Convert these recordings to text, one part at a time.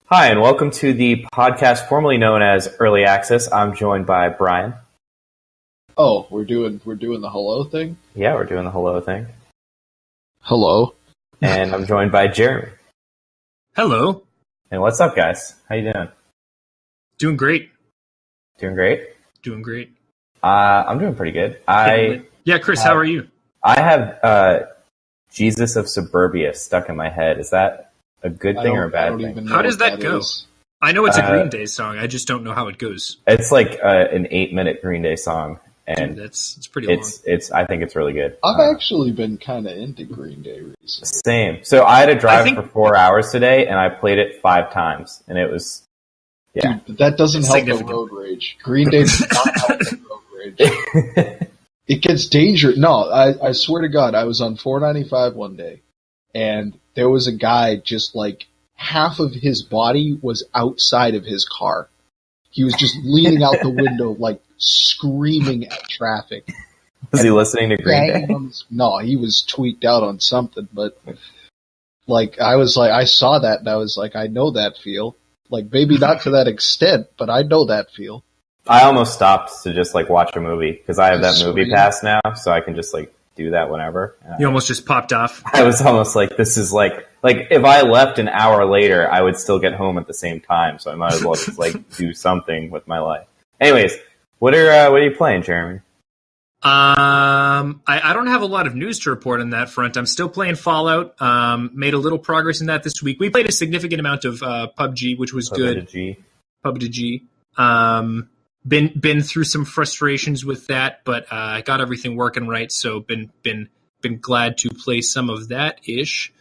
Hi, and welcome to the podcast formerly known as Early Access. I'm joined by Brian. Oh, we're doing the hello thing? Yeah, we're doing the hello thing. Hello. And I'm joined by Jeremy. Hello. And what's up, guys? How you doing? Doing great. Doing great? Doing great. I'm doing pretty good. Yeah, Chris, how are you? I have Jesus of Suburbia stuck in my head. Is that a good thing or a bad thing? How does that go? I know it's a Green Day song. I just don't know how it goes. It's like an 8-minute Green Day song. And dude, it's pretty long. I think it's really good. I've actually been kind of into Green Day recently. Same. So I had to drive for 4 hours today, and I played it 5 times, and it was, yeah. Dude, but that doesn't help the road rage. Green Day does not help the road rage. It gets dangerous. No, I swear to God, I was on 495 one day, and there was a guy just like half of his body was outside of his car. He was just leaning out the window, like screaming at traffic. Was he listening to Green Day? No, he was tweaked out on something, but like I saw that and I was like, I know that feel. Like maybe not to that extent, but I know that feel. I almost stopped to just like watch a movie because I have that movie pass now, so I can just like do that whenever. You almost just popped off. I was almost like, this is like if I left an hour later, I would still get home at the same time, so I might as well just like do something with my life. Anyways, what are you playing, Jeremy? I don't have a lot of news to report on that front. I'm still playing Fallout. Made a little progress in that this week. We played a significant amount of PUBG, which was good. PUBG. Been through some frustrations with that, but I got everything working right. So been glad to play some of that ish.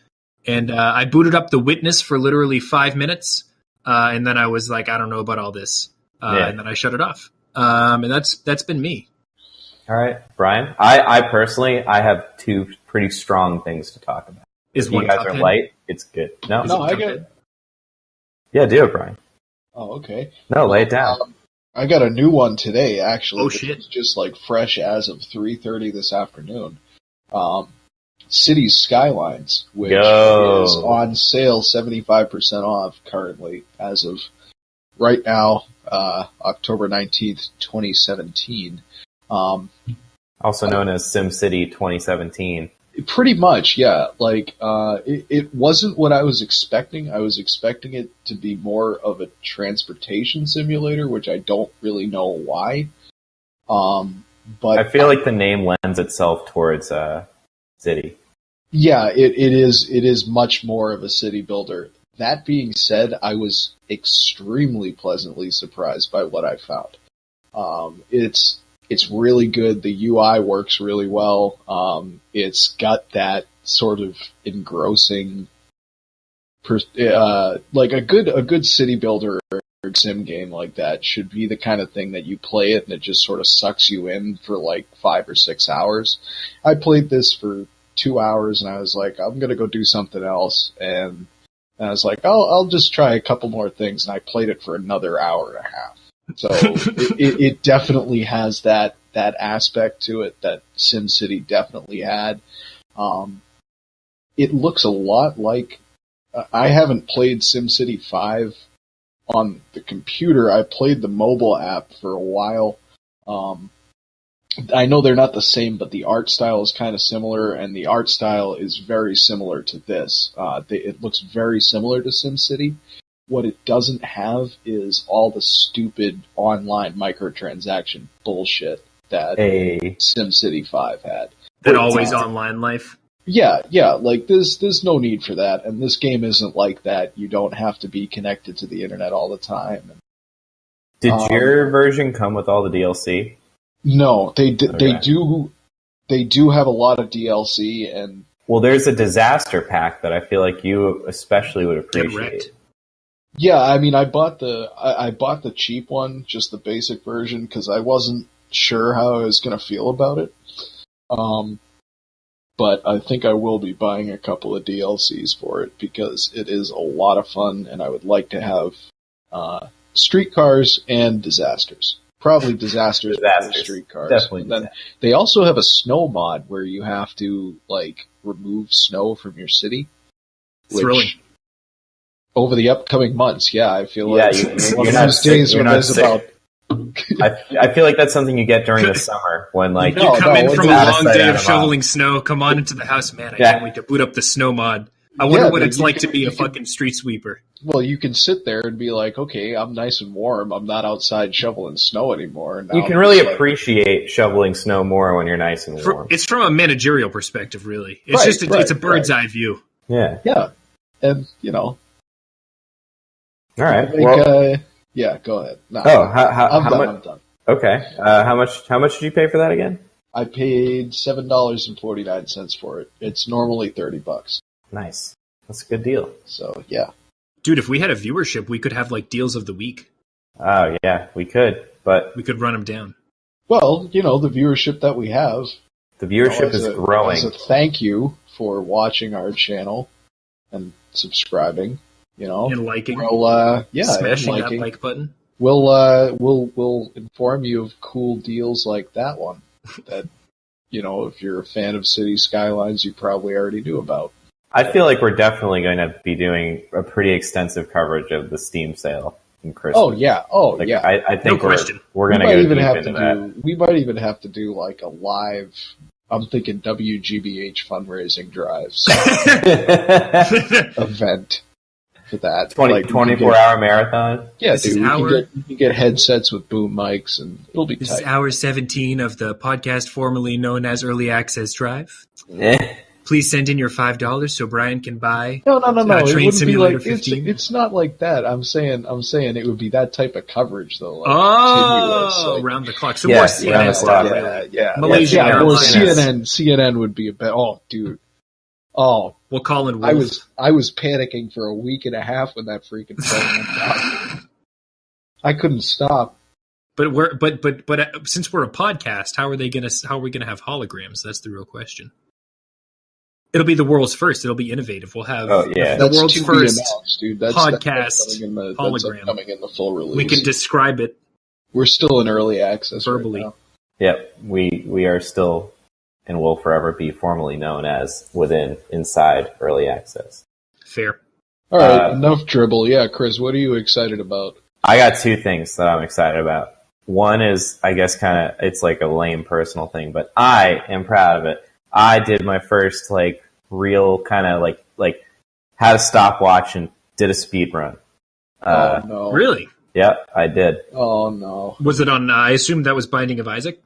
And I booted up The Witness for literally 5 minutes, and then I was like, I don't know about all this, and then I shut it off. And that's been me. All right, Brian. I personally have 2 pretty strong things to talk about. If you guys are light, it's good. No, I got it. Yeah, do it, Brian. Oh, okay. No, lay it down. I got a new one today, actually. Oh, shit. It's just like fresh as of 3:30 this afternoon. Cities Skylines, which is on sale 75% off currently as of right now, October 19th, 2017. Also known as SimCity 2017. Pretty much, yeah. Like, it wasn't what I was expecting. I was expecting it to be more of a transportation simulator, which I don't really know why. But I feel like the name lends itself towards city. Yeah, it is much more of a city builder. That being said, I was extremely pleasantly surprised by what I found. It's really good. The UI works really well. It's got that sort of engrossing, like a good city builder or sim game like that should be the kind of thing that you play it and it just sort of sucks you in for like 5 or 6 hours. I played this for 2 hours and I was like, I'm gonna go do something else, and I was like, I'll just try a couple more things, and I played it for another hour and a half. So it definitely has that aspect to it that SimCity definitely had. It looks a lot like, I haven't played SimCity 5 on the computer. I played the mobile app for a while. I know they're not the same, but the art style is kind of similar, and the art style is very similar to this. It looks very similar to SimCity. What it doesn't have is all the stupid online microtransaction bullshit that SimCity 5 had. That always online life? Yeah, like there's no need for that, and this game isn't like that. You don't have to be connected to the internet all the time. Did your version come with all the DLC? No, they do have a lot of DLC, and well, there's a disaster pack that I feel like you especially would appreciate. Yeah, I mean, I bought the cheap one, just the basic version, because I wasn't sure how I was going to feel about it. But I think I will be buying a couple of DLCs for it because it is a lot of fun, and I would like to have streetcars and disasters. Probably disasters before streetcars. Definitely. And then they also have a snow mod where you have to like remove snow from your city. Thrilling. over the upcoming months, yeah, I feel Yeah, like you're not sick. You're not sick. about. I feel like that's something you get during the summer when like You come in from a out of long sight, day out of of shoveling mind. snow. Come on into the house, man. I can't wait to boot up the snow mod. I wonder what it's like to be a fucking street sweeper. Well, you can sit there and be like, okay, I'm nice and warm. I'm not outside shoveling snow anymore. Now You can really appreciate shoveling snow more when you're nice and warm. It's from a managerial perspective, really. It's it's a bird's eye view. Yeah. Yeah. And, All right. yeah, go ahead. No, I'm done. Okay. How much did you pay for that again? I paid $7.49 for it. It's normally $30. Nice. That's a good deal. So, yeah. Dude, if we had a viewership, we could have like deals of the week. Oh, yeah, we could, but we could run them down. Well, the viewership that we have. The viewership is growing. As a thank you for watching our channel and subscribing, and liking. We'll, smashing and liking. that like button. We'll inform you of cool deals like that one that, if you're a fan of City Skylines, you probably already knew about. I feel like we're definitely going to be doing a pretty extensive coverage of the Steam sale in Christmas. Oh yeah, yeah. I think we're going to go deep into that. We might even have to do like a live. I'm thinking WGBH fundraising drives event for that. 24-hour marathon. Yeah, dude. You get headsets with boom mics, and it'll be This tight. is hour 17 of the podcast formerly known as Early Access Drive. Please send in your $5 so Brian can buy. No. Train Simulator be like, 15. It's not like that. I'm saying it would be that type of coverage though. Like, around the clock. So more CNN stuff. Yeah. Malaysia Airlines. CNN would be a bit. Oh, dude. Oh, we'll call in Wolf. I was panicking for a week and a half when that freaking phone went down. I couldn't stop. But since we're a podcast, how are we gonna have holograms? That's the real question. It'll be the world's first. It'll be innovative. We'll have the world's first podcast hologram coming in the full release. We can describe it. We're still in early access verbally. Right now. Yep, we are still and will forever be formally known as inside early access. Fair. All right, enough dribble. Yeah, Chris, what are you excited about? I got two things that I'm excited about. One is, I guess, it's like a lame personal thing, but I am proud of it. I did my first real had a stopwatch and did a speed run. Oh no! Really? Yep, I did. Oh no! Was it on? I assume that was Binding of Isaac.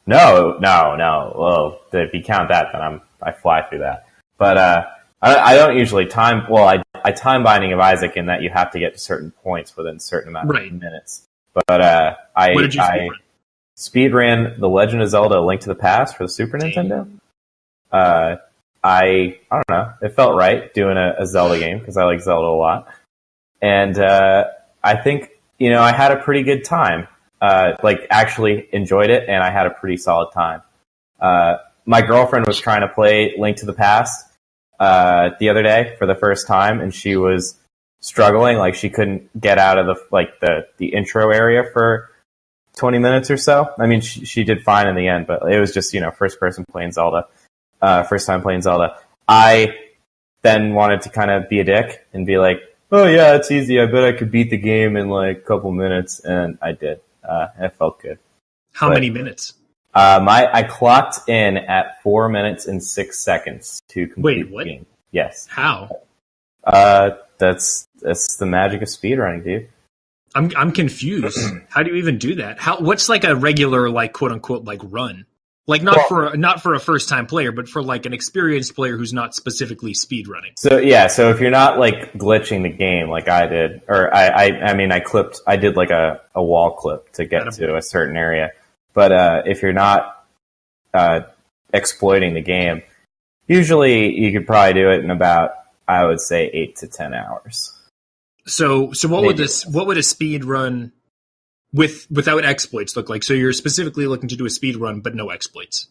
No. Well, if you count that, then I fly through that. But I don't usually time. Well, I time Binding of Isaac in that you have to get to certain points within a certain amount of minutes. But I speed ran The Legend of Zelda: A Link to the Past for the Super Nintendo. I don't know. It felt right doing a Zelda game because I like Zelda a lot, and I think I had a pretty good time. Actually enjoyed it, and I had a pretty solid time. My girlfriend was trying to play Link to the Past the other day for the first time, and she was struggling. Like, she couldn't get out of the intro area for 20 minutes or so. I mean, she did fine in the end, but it was just first person playing Zelda. First time playing Zelda. I then wanted to kind of be a dick and be like, oh yeah, it's easy. I bet I could beat the game in a couple minutes. And I did. It felt good. How many minutes? I clocked in at 4 minutes and 6 seconds to complete the game. Yes. How? That's the magic of speedrunning, dude. I'm confused. How do you even do that? What's a regular quote unquote run? Not for a first time player, but for an experienced player who's not specifically speedrunning. So if you're not glitching the game like I did, or I did a wall clip to get to a certain area. But if you're not exploiting the game, usually you could probably do it in about, I would say, 8 to 10 hours. So what would a speed run without exploits look like? So you're specifically looking to do a speed run, but no exploits.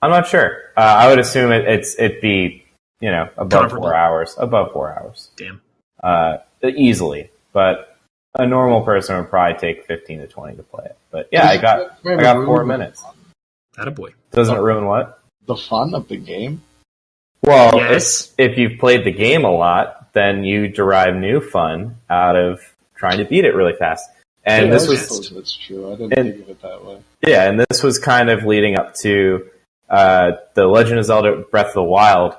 I'm not sure. I would assume it'd be above 4 hours. Above 4 hours. Damn. Easily, but a normal person would probably take 15 to 20 to play it. But yeah, I got 4 minutes. Attaboy. Doesn't it ruin what? The fun of the game. Well, yes. If you've played the game a lot, then you derive new fun out of trying to beat it really fast. And yeah, this I suppose that's true. I didn't think of it that way. Yeah, and this was kind of leading up to The Legend of Zelda Breath of the Wild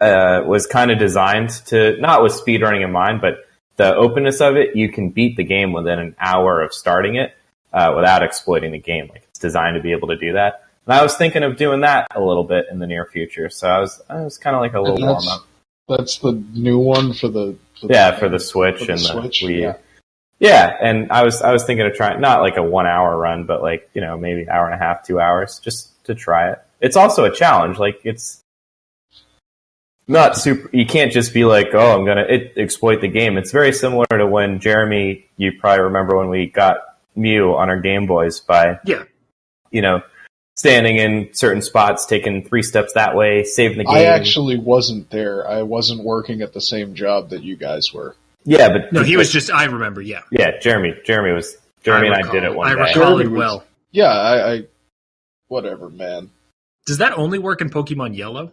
was kind of designed to, not with speedrunning in mind, but the openness of it, you can beat the game within an hour of starting it without exploiting the game. Like, it's designed to be able to do that. And I was thinking of doing that a little bit in the near future, so I was kind of like a little warm up. That's the new one for the Switch for the and Switch, the Wii U. Yeah, and I was thinking of trying, not like a 1 hour run, but like, maybe hour and a half, 2 hours, just to try it. It's also a challenge. Like, it's not super, you can't just be like, oh, I'm gonna exploit the game. It's very similar to when Jeremy, you probably remember when we got Mew on our Game Boys by, standing in certain spots, taking 3 steps that way, saving the game. I actually wasn't there. I wasn't working at the same job that you guys were. Yeah, but no, he was just. I remember. Yeah, Jeremy and I did it one day. I recall it well. Yeah, I whatever, man. Does that only work in Pokemon Yellow?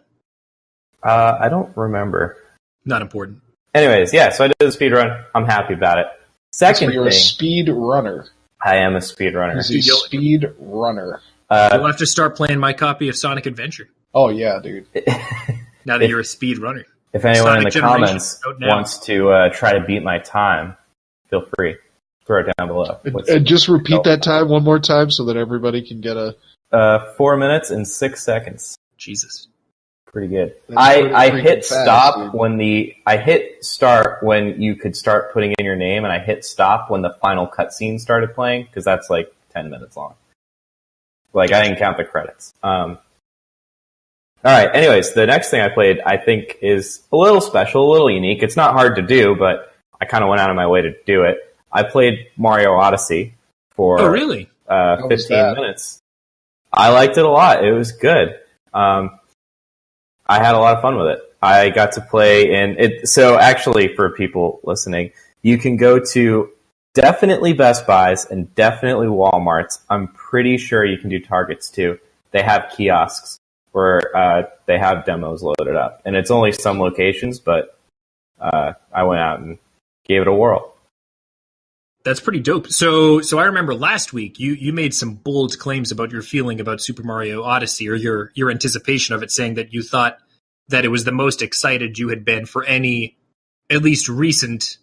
I don't remember. Not important. Anyways, yeah. So I did the speed run. I'm happy about it. Second, you're a speed runner. I am a speed runner. He's a speed runner. You'll have to start playing my copy of Sonic Adventure. Oh yeah, dude. Now that you're a speed runner. If anyone Sonic in the comments wants to try to beat my time, feel free. Throw it down below. And just repeat that time one more time so that everybody can get a... 4 minutes and 6 seconds. Jesus. Pretty good. I hit stop I hit start when you could start putting in your name, and I hit stop when the final cutscene started playing, because that's like 10 minutes long. Like, I didn't count the credits. All right. Anyways, the next thing I played, I think, is a little special, a little unique. It's not hard to do, but I kind of went out of my way to do it. I played Mario Odyssey for 15 minutes. I liked it a lot. It was good. I had a lot of fun with it. I got to play in it. So actually, for people listening, you can go to definitely Best Buys and definitely Walmarts. I'm pretty sure you can do Targets too. They have kiosks where they have demos loaded up. And it's only some locations, but I went out and gave it a whirl. That's pretty dope. So I remember last week you made some bold claims about your feeling about Super Mario Odyssey, or your anticipation of it, saying that you thought that it was the most excited you had been for any, at least recent,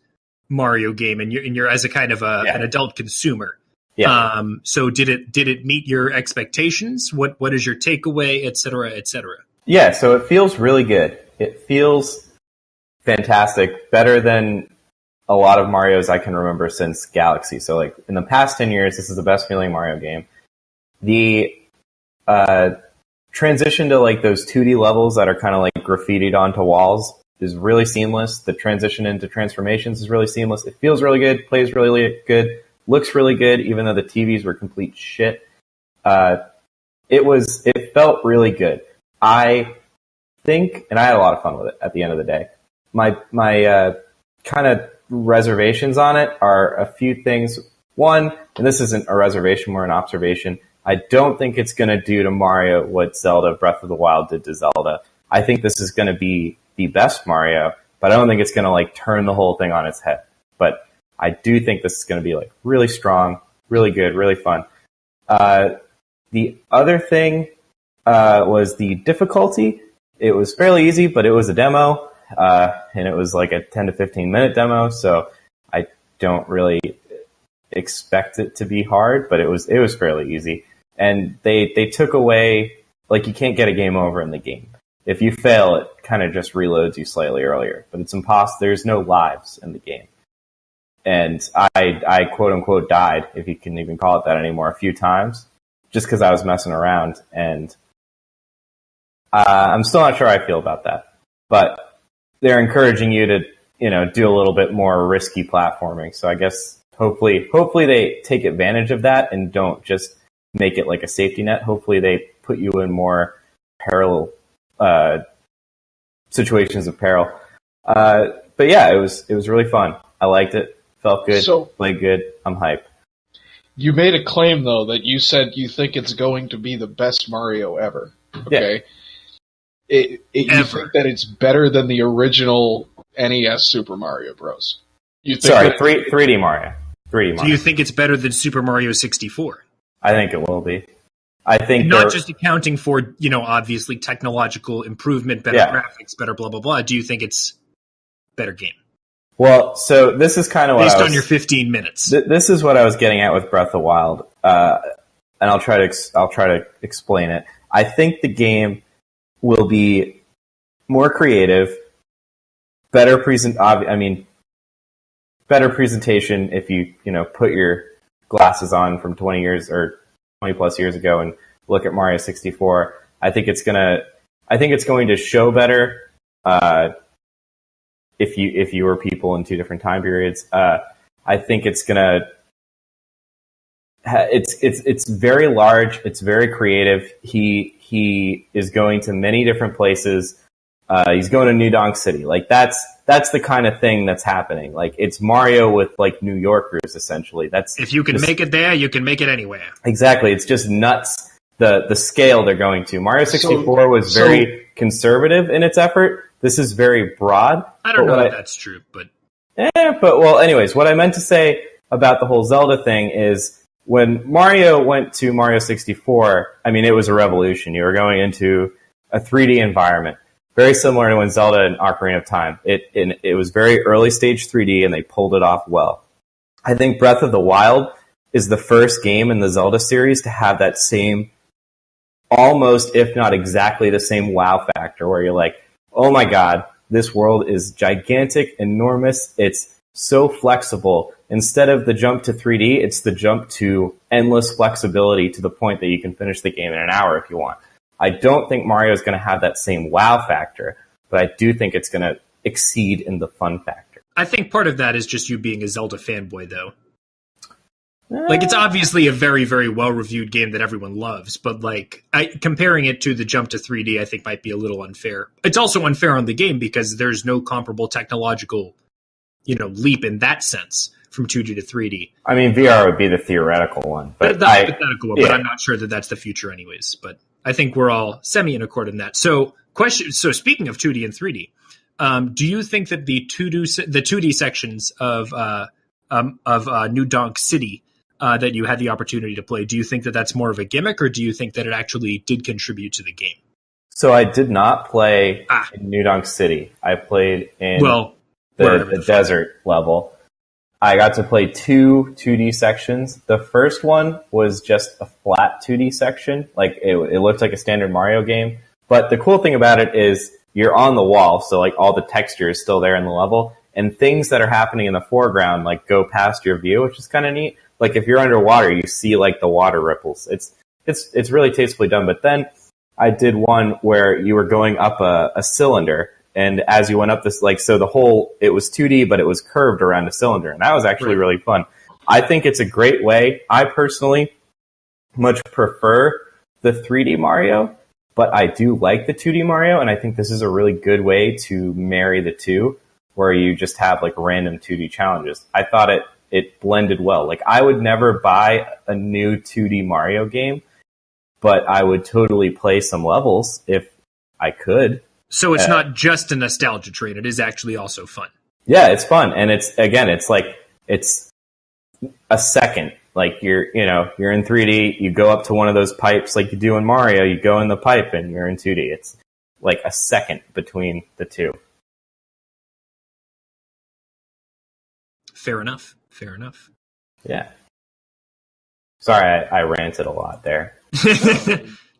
Mario game, and you're as a kind of an adult consumer. Yeah. So did it meet your expectations? What is your takeaway, et cetera, et cetera? Yeah, so it feels really good. It feels fantastic, better than a lot of Marios I can remember since Galaxy. So like in the past 10 years, this is the best feeling Mario game. The transition to like those 2D levels that are kind of like graffitied onto walls is really seamless. The transition into transformations is really seamless. It feels really good, plays really good. Looks really good, even though the TVs were complete shit. It felt really good. I think, and I had a lot of fun with it at the end of the day. My kind of reservations on it are a few things. One, and this isn't a reservation, more an observation, I don't think it's going to do to Mario what Zelda Breath of the Wild did to Zelda. I think this is going to be the best Mario, but I don't think it's going to like turn the whole thing on its head. But I do think this is going to be like really strong, really good, really fun. The other thing was the difficulty. It was fairly easy, but it was a demo, and it was like a 10 to 15 minute demo, so I don't really expect it to be hard, but it was fairly easy. And they took away, like, you can't get a game over in the game. If you fail, it kind of just reloads you slightly earlier, but it's impossible. There's no lives in the game. And I quote unquote died, if you can even call it that anymore, a few times, just because I was messing around. And I'm still not sure how I feel about that. But they're encouraging you to, do a little bit more risky platforming. So I guess hopefully they take advantage of that and don't just make it like a safety net. Hopefully they put you in more parallel situations of peril. But yeah, it was really fun. I liked it. Felt good. Played good. I'm hyped. You made a claim, though, that you said you think it's going to be the best Mario ever. Okay. Yeah. You think that it's better than the original NES Super Mario Bros. You think 3D Mario. 3D Mario. Do you think it's better than Super Mario 64? I think it will be. I think not just accounting for, obviously technological improvement, better graphics, better blah, blah, blah. Do you think it's better game? Well, so this is kind of what based on your 15 minutes. This is what I was getting at with Breath of the Wild, and I'll try to explain it. I think the game will be more creative, better presentation if you put your glasses on from 20 years or 20 plus years ago and look at Mario 64. I think it's going to show better if you were people in two different time periods. I think it's very large, it's very creative. He is going to many different places. He's going to New Donk City. Like that's the kind of thing that's happening. Like it's Mario with like New Yorkers essentially. If you can make it there, you can make it anywhere. Exactly. It's just nuts the scale they're going to. Mario 64 was very conservative in its effort. This is very broad. I don't know if that's true, but anyways, what I meant to say about the whole Zelda thing is when Mario went to Mario 64, it was a revolution. You were going into a 3D environment. Very similar to when Zelda and Ocarina of Time. It was very early stage 3D, and they pulled it off well. I think Breath of the Wild is the first game in the Zelda series to have that same, almost, if not exactly the same wow factor, where you're like, oh my god, this world is gigantic, enormous, it's so flexible. Instead of the jump to 3D, it's the jump to endless flexibility to the point that you can finish the game in an hour if you want. I don't think Mario is going to have that same wow factor, but I do think it's going to exceed in the fun factor. I think part of that is just you being a Zelda fanboy, though. Like, it's obviously a very, very well-reviewed game that everyone loves, but, comparing it to the jump to 3D, I think might be a little unfair. It's also unfair on the game because there's no comparable technological, leap in that sense from 2D to 3D. VR would be the theoretical one. But hypothetical one, but I'm not sure that that's the future anyways. But I think we're all semi-in accord in that. So speaking of 2D and 3D, do you think that the 2D sections of New Donk City that you had the opportunity to play, do you think that that's more of a gimmick, or do you think that it actually did contribute to the game? So I did not play in New Donk City. I played in the desert level. I got to play 2 2D sections. The first one was just a flat 2D section. Like it looked like a standard Mario game. But the cool thing about it is you're on the wall, so like all the texture is still there in the level, and things that are happening in the foreground like go past your view, which is kind of neat. Like if you're underwater, you see like the water ripples. It's really tastefully done. But then I did one where you were going up a cylinder, and as you went up this, it was 2D, but it was curved around a cylinder, and that was actually really fun. I think it's a great way. I personally much prefer the 3D Mario, but I do like the 2D Mario, and I think this is a really good way to marry the two, where you just have like random 2D challenges. I thought it blended well. Like I would never buy a new 2D Mario game, but I would totally play some levels if I could. So it's not just a nostalgia train. It is actually also fun. Yeah, it's fun. And it's a second. Like you're in 3D, you go up to one of those pipes like you do in Mario, you go in the pipe and you're in 2D. It's like a second between the two. Fair enough. Yeah. Sorry, I ranted a lot there.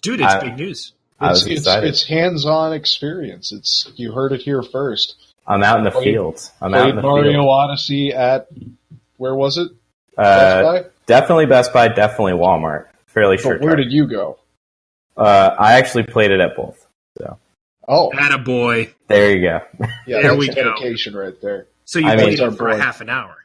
Dude, it's big news. It's hands-on experience. You heard it here first. I'm out in the fields. Mario Odyssey at, where was it? Best Buy? Definitely Best Buy, definitely Walmart. Fairly sure. Where did you go? I actually played it at both. So. Oh. Attaboy. There you go. Yeah, there we go. Dedication right there. So you played it for a half an hour?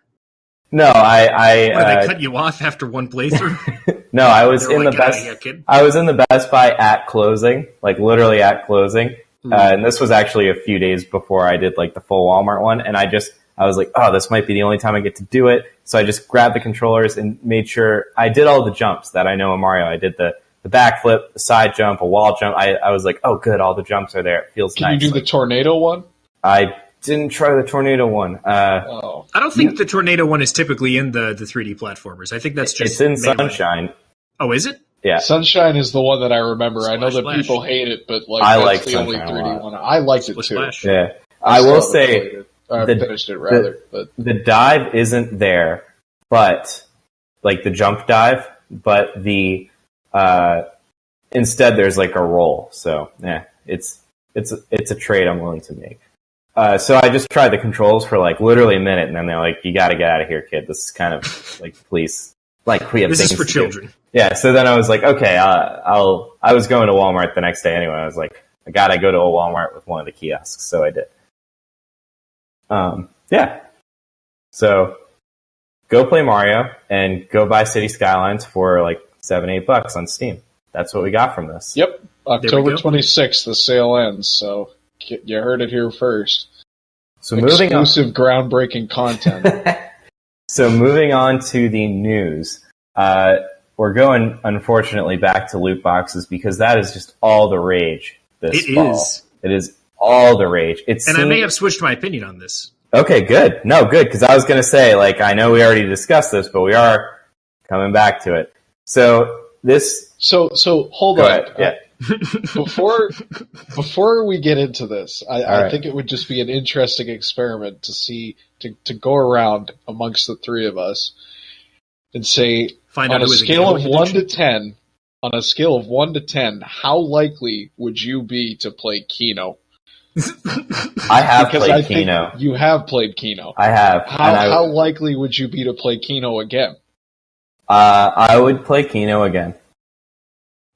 No, they cut you off after one playthrough? No, I was in the Best Buy at closing, like literally at closing. And this was actually a few days before I did like the full Walmart one. And I was like, oh, this might be the only time I get to do it. So I just grabbed the controllers and made sure I did all the jumps that I know in Mario. I did the backflip, the side jump, a wall jump. I was like, oh, good, all the jumps are there. It feels nice. Can you do the tornado one? I didn't try the tornado one. I don't think the tornado one is typically in the 3D platformers. I think that's just... It's in Sunshine. Oh, is it? Yeah. Sunshine is the one that I remember. Splash, I know that Splash. people hate it, but I that's like the only Sunshine 3D one. I liked it too. Splash. Yeah. I will say... I finished it rather, but the dive isn't there, but like the jump dive, but the instead there's like a roll. So yeah, it's a trade I'm willing to make. So I just tried the controls for like literally a minute, and then they're like, "You got to get out of here, kid. This is kind of like, please, like we have this things is for to children." do." Yeah. So then I was like, "Okay, I was going to Walmart the next day anyway. I was like, I gotta go to a Walmart with one of the kiosks, so I did. Yeah. So go play Mario and go buy City Skylines for like $7-8 on Steam. That's what we got from this. Yep. October 26th, the sale ends, so you heard it here first. So moving on. Exclusive groundbreaking content. So moving on to the news. We're going, unfortunately, back to loot boxes because that is just all the rage this fall. It is all the rage. I may have switched my opinion on this. Okay, good. No, good, because I was going to say, like, I know we already discussed this, but we are coming back to it. So this... So hold on. Yeah. Before we get into this, I right. think it would just be an interesting experiment to see, to go around amongst the three of us and say, on a scale of 1 to 10, on a scale of 1 to 10, how likely would you be to play Kino? I have played Kino. You have played Kino. I have. How likely would you be to play Kino again? I would play Kino again.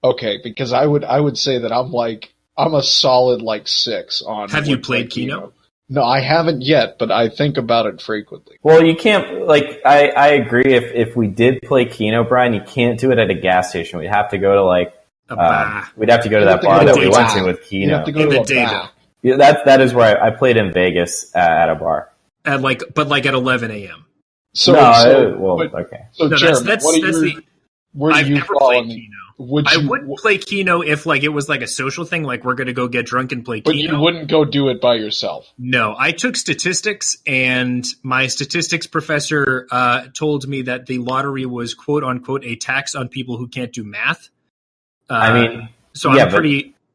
Okay, because I would say that I'm a solid 6 on. Have you played Kino? No, I haven't yet, but I think about it frequently. Well, you can't, I agree if we did play Kino, Brian, you can't do it at a gas station. We'd have to go to we'd have to go to that bar that we went to with Kino. You'd have to go to a bar. Yeah, that is where I played in Vegas at a bar. At at 11 a.m. Okay. So, Jeremy, where do I've you never fall played on Kino. I would play Kino if it was like a social thing, like we're going to go get drunk and play Kino. But you wouldn't go do it by yourself. No, I took statistics, and my statistics professor told me that the lottery was quote unquote a tax on people who can't do math. So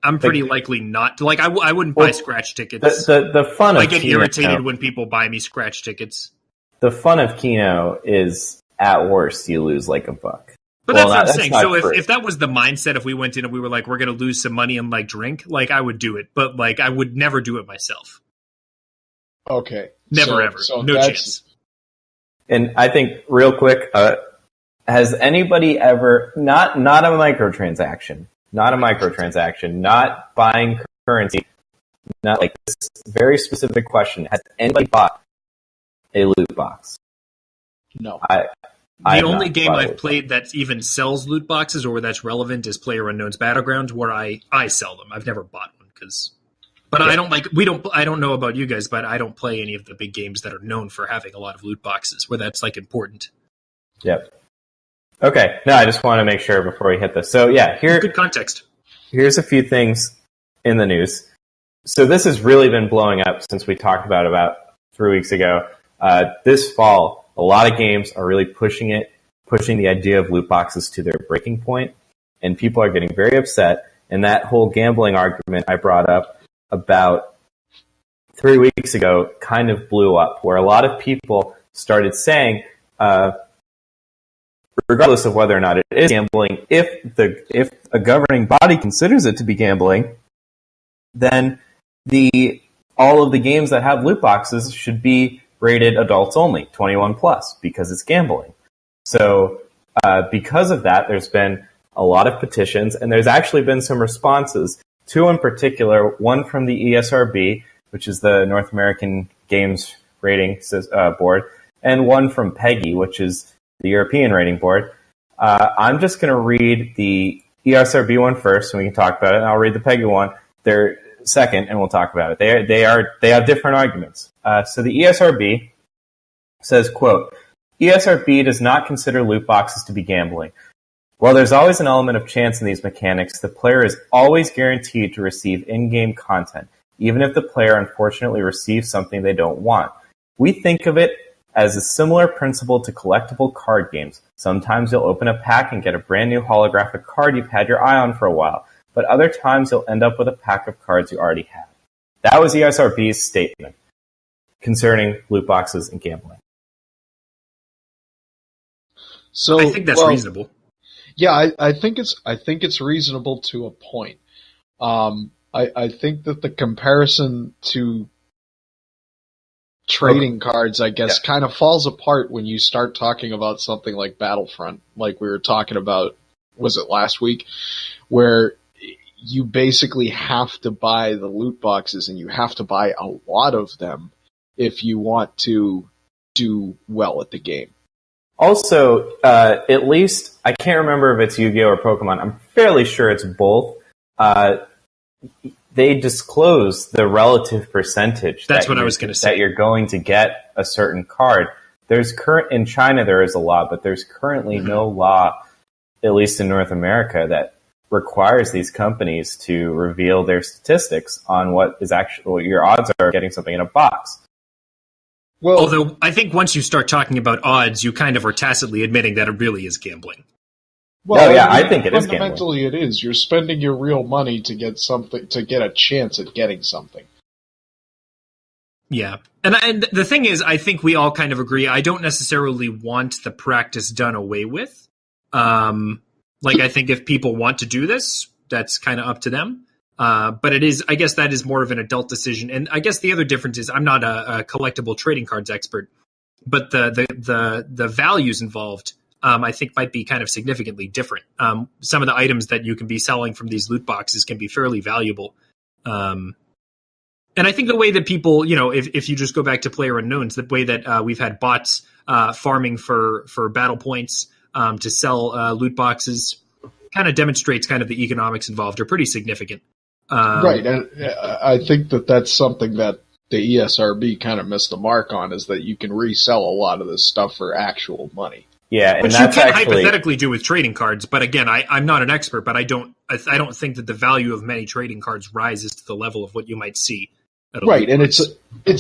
I'm pretty likely not to. I wouldn't buy scratch tickets. The fun of Kino, I get irritated when people buy me scratch tickets. The fun of Kino is, at worst, you lose like $1. But that's what I'm saying. So if that was the mindset, if we went in and we were like, we're going to lose some money and drink, I would do it. But I would never do it myself. Okay. Never ever. So no chance. And I think real quick, has anybody ever, not a microtransaction, not buying currency, not this very specific question, has anybody bought a loot box? No. The only game I've played that even sells loot boxes or that's relevant is PlayerUnknown's Battlegrounds, where I sell them. I've never bought one I don't know about you guys, but I don't play any of the big games that are known for having a lot of loot boxes where that's important. Yep. Okay. No, I just want to make sure before we hit this. So yeah, good context. Here's a few things in the news. So this has really been blowing up since we talked about 3 weeks ago. This fall, a lot of games are really pushing the idea of loot boxes to their breaking point, and people are getting very upset. And that whole gambling argument I brought up about 3 weeks ago kind of blew up, where a lot of people started saying, regardless of whether or not it is gambling, if a governing body considers it to be gambling, then all of the games that have loot boxes should be rated adults only, 21 plus, because it's gambling. So because of that, there's been a lot of petitions, and there's actually been some responses. 2 in particular, one from the ESRB, which is the North American Games Rating Board, and one from PEGI, which is the European Rating Board. I'm just going to read the ESRB one first, and we can talk about it, and I'll read the PEGI one. They're second, and we'll talk about it. They have different arguments. So the ESRB says, quote, ESRB does not consider loot boxes to be gambling. While there's always an element of chance in these mechanics, the player is always guaranteed to receive in-game content. even if the player unfortunately receives something they don't want. We think of it as a similar principle to collectible card games. Sometimes you'll open a pack and get a brand new holographic card you've had your eye on for a while, but other times you'll end up with a pack of cards you already have. That was ESRB's statement concerning loot boxes and gambling. So I think that's reasonable. Yeah, I think it's reasonable to a point. I think that the comparison to trading cards, I guess, kind of falls apart when you start talking about something like Battlefront, like we were talking about, was it last week, where you basically have to buy the loot boxes, and you have to buy a lot of them if you want to do well at the game. Also, at least, I can't remember if it's Yu-Gi-Oh! Or Pokemon. I'm fairly sure it's both. They disclose the relative percentage. That's what I was going to say. That you're going to get a certain card. In China there is a law, but there's currently no law, at least in North America, that requires these companies to reveal their statistics on what your odds are of getting something in a box. Well, although I think once you start talking about odds, you kind of are tacitly admitting that it really is gambling. Well, I think it is gambling. Fundamentally, it is. You're spending your real money to get something, to get a chance at getting something. Yeah. And the thing is, I think we all kind of agree, I don't necessarily want the practice done away with. I think if people want to do this, that's kind of up to them. But it is, I guess that is more of an adult decision. And I guess the other difference is I'm not a collectible trading cards expert, but the values involved, I think might be kind of significantly different. Some of the items that you can be selling from these loot boxes can be fairly valuable. And I think the way that people, if you just go back to PlayerUnknown's, the way that we've had bots farming for battle points to sell loot boxes kind of demonstrates kind of the economics involved are pretty significant. Right, and I think that that's something that the ESRB kind of missed the mark on, is that you can resell a lot of this stuff for actual money. Yeah, and which that's you can hypothetically do with trading cards, but again, I'm not an expert, but I don't think that the value of many trading cards rises to the level of what you might see. Right, and it's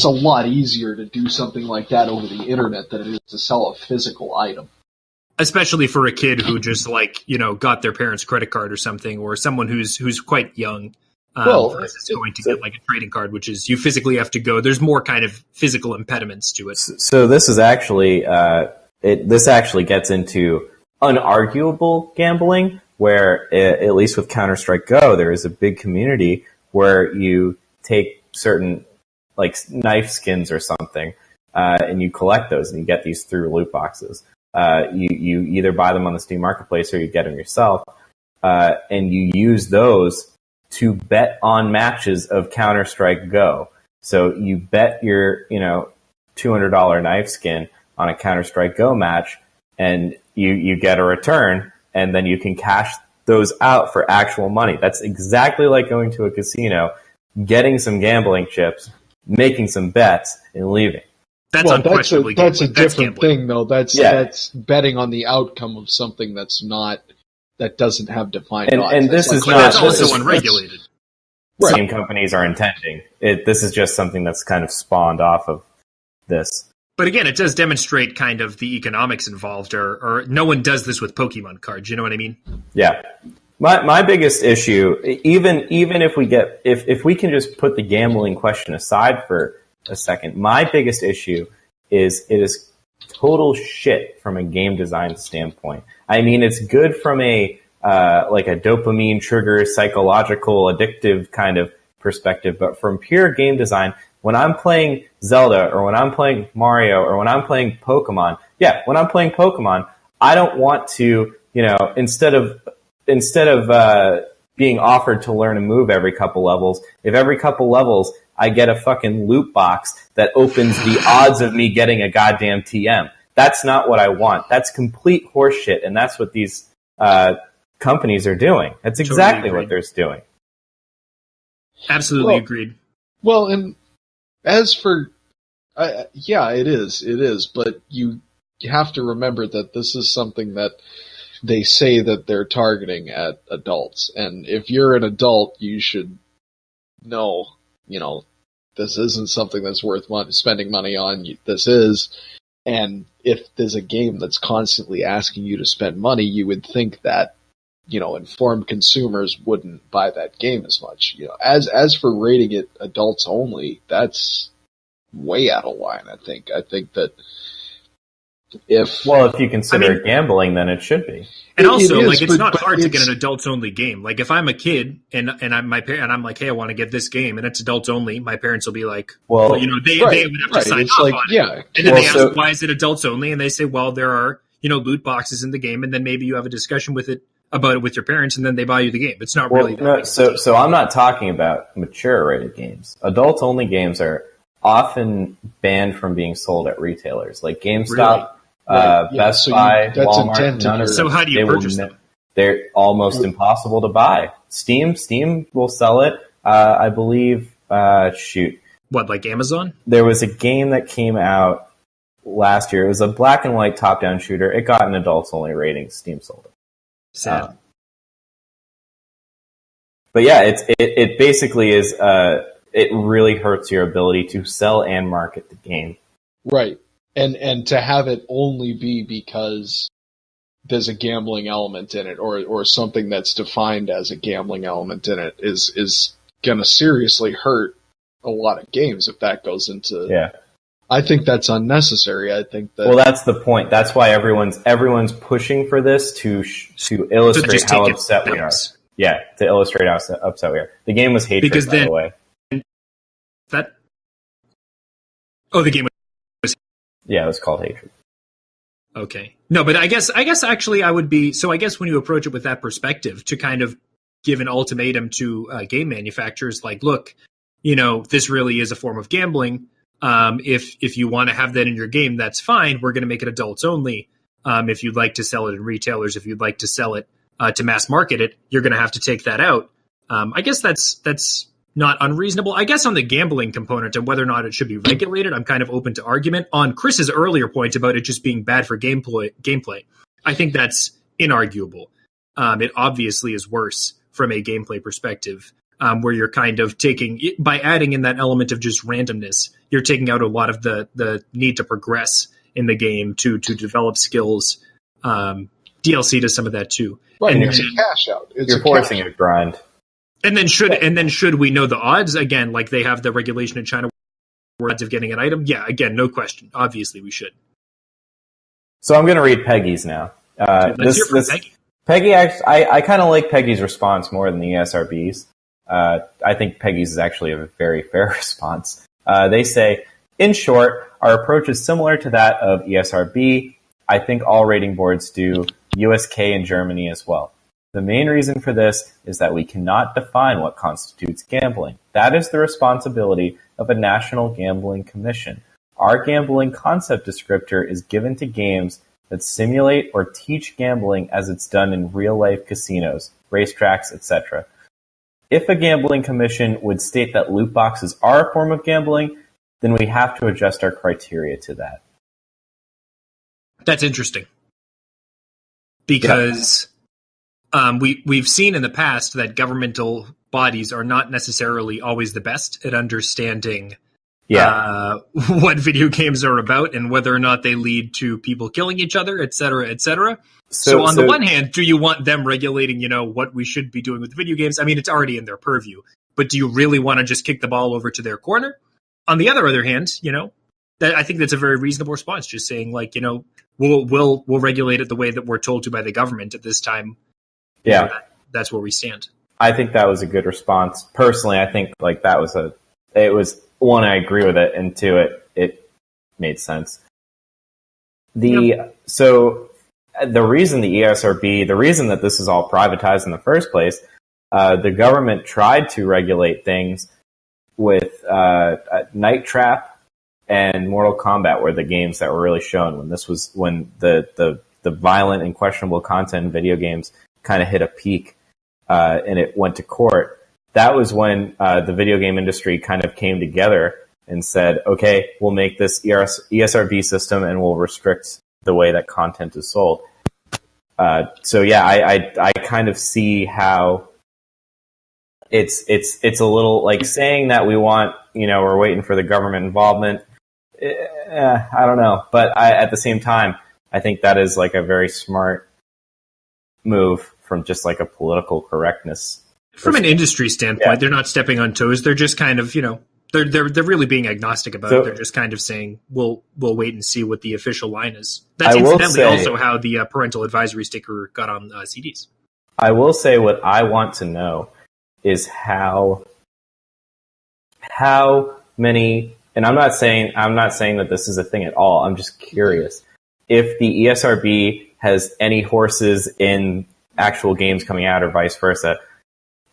a lot easier to do something like that over the internet than it is to sell a physical item. Especially for a kid who just got their parents' credit card or something, or someone who's quite young. Is going to get like a trading card, which is you physically have to go. There's more kind of physical impediments to it. So this is actually this actually gets into unarguable gambling, where at least with Counter-Strike Go, there is a big community where you take certain like knife skins or something, and you collect those, and you get these through loot boxes. You either buy them on the Steam Marketplace or you get them yourself, and you use those to bet on matches of Counter-Strike Go. So you bet your, $200 knife skin on a Counter-Strike Go match, and you get a return, and then you can cash those out for actual money. That's exactly like going to a casino, getting some gambling chips, making some bets, and leaving. That's unquestionably that's a different gambling. thing, though. That's betting on the outcome of something that doesn't have defined odds. And this is not... That's also unregulated. Right. Same companies are intending. This is just something that's kind of spawned off of this. But again, it does demonstrate kind of the economics involved, or no one does this with Pokemon cards, you know what I mean? Yeah. My biggest issue, even if we can just put the gambling question aside for a second, my biggest issue is it is total shit from a game design standpoint. I mean, it's good from a dopamine trigger, psychological, addictive kind of perspective, but from pure game design, when I'm playing Zelda or when I'm playing Mario or when I'm playing Pokemon, when I'm playing Pokemon, I don't want to, instead of being offered to learn a move every couple levels, if every couple levels I get a fucking loot box that opens the odds of me getting a goddamn TM. That's not what I want. That's complete horseshit, and that's what these companies are doing. That's exactly what they're doing. Absolutely agreed. Well, and as for... it is, but you have to remember that this is something that they say that they're targeting at adults, and if you're an adult, you should know, this isn't something that's worth spending money on. This is. And if there's a game that's constantly asking you to spend money, you would think that, informed consumers wouldn't buy that game as much. As for rating it adults only, that's way out of line, I think. I think that if you consider it gambling, then it should be. And also, it's not hard to get an adults only game. Like, if I'm a kid and I'm like, hey, I want to get this game, and it's adults only, my parents will be like, they would have to sign off on it. And then they ask, why is it adults only? And they say, well, there are loot boxes in the game, and then maybe you have a discussion about it with your parents, and then they buy you the game. It's not really that so I'm not talking about mature rated games. Adults only games are often banned from being sold at retailers like GameStop. Really? Best Buy, Walmart, none of them. So how do you purchase them? They're almost impossible to buy. Steam will sell it. I believe, What, like Amazon? There was a game that came out last year. It was a black and white top-down shooter. It got an adults-only rating. Steam sold it. Sad. But yeah, it basically is, it really hurts your ability to sell and market the game. Right. And to have it only be because there's a gambling element in it, or something that's defined as a gambling element in it, is going to seriously hurt a lot of games if that goes into. Yeah. I think that's unnecessary. I think that. Well, that's the point. That's why everyone's pushing for this to illustrate how upset we are. Yeah, to illustrate how upset we are. The game was hatred, because by the way. The game was. Yeah, it was called hatred. Okay. No, but I guess actually I would be, so I guess when you approach it with that perspective, to kind of give an ultimatum to game manufacturers, like, look, this really is a form of gambling. If you want to have that in your game, that's fine. We're going to make it adults only. If you'd like to sell it in retailers, if you'd like to sell it to mass market it, you're going to have to take that out. I guess that's not unreasonable. I guess on the gambling component and whether or not it should be regulated, I'm kind of open to argument. On Chris's earlier point about it just being bad for gameplay, I think that's inarguable. It obviously is worse from a gameplay perspective, where you're kind of by adding in that element of just randomness, you're taking out a lot of the need to progress in the game to develop skills. DLC does some of that too. Right, and it's a cash out. You're forcing a grind. And then should we know the odds again? Like they have the regulation in China, where odds of getting an item. Yeah, again, no question. Obviously, we should. So I'm going to read Peggy's now. Let's hear from Peggy. Peggy, I kind of like Peggy's response more than the ESRB's. I think Peggy's is actually a very fair response. They say, in short, our approach is similar to that of ESRB. I think all rating boards do, USK and Germany as well. The main reason for this is that we cannot define what constitutes gambling. That is the responsibility of a national gambling commission. Our gambling concept descriptor is given to games that simulate or teach gambling as it's done in real-life casinos, racetracks, etc. If a gambling commission would state that loot boxes are a form of gambling, then we have to adjust our criteria to that. That's interesting. Because we've seen in the past that governmental bodies are not necessarily always the best at understanding what video games are about and whether or not they lead to people killing each other, et cetera, et cetera. So on the one hand, do you want them regulating, what we should be doing with video games? I mean, it's already in their purview, but do you really want to just kick the ball over to their corner? On the other hand, I think that's a very reasonable response. Just saying, like, we'll regulate it the way that we're told to by the government at this time. Yeah, that's where we stand. I think that was a good response. Personally, I think like it was one, I agree with it, and two, it made sense. So the reason the ESRB, the reason that this is all privatized in the first place, the government tried to regulate things with Night Trap and Mortal Kombat were the games that were really shown when the violent and questionable content in video games kind of hit a peak, and it went to court. That was when the video game industry kind of came together and said, okay, we'll make this ESRB system and we'll restrict the way that content is sold. So yeah, I kind of see how it's a little like saying that we want, we're waiting for the government involvement. I don't know, but at the same time, I think that is like a very smart move from just like a political correctness. From an industry standpoint, they're not stepping on toes. They're just kind of, they're really being agnostic about it. They're just kind of saying, we'll wait and see what the official line is. That's incidentally also how the parental advisory sticker got on CDs. I will say what I want to know is how many, and I'm not saying that this is a thing at all. I'm just curious if the ESRB has any horses in actual games coming out or vice versa.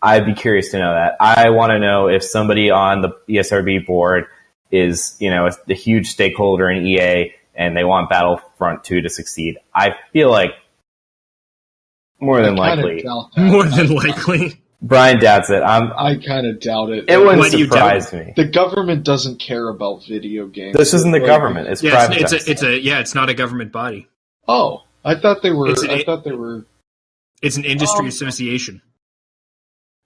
I'd be curious to know that. I want to know if somebody on the ESRB board is, a huge stakeholder in EA and they want Battlefront 2 to succeed. I feel like more than likely. Brian doubts it. I kind of doubt it. It wouldn't surprise me. The government doesn't care about video games. This isn't the government. It's private. It's not a government body. Oh, I thought they were. It's an industry association.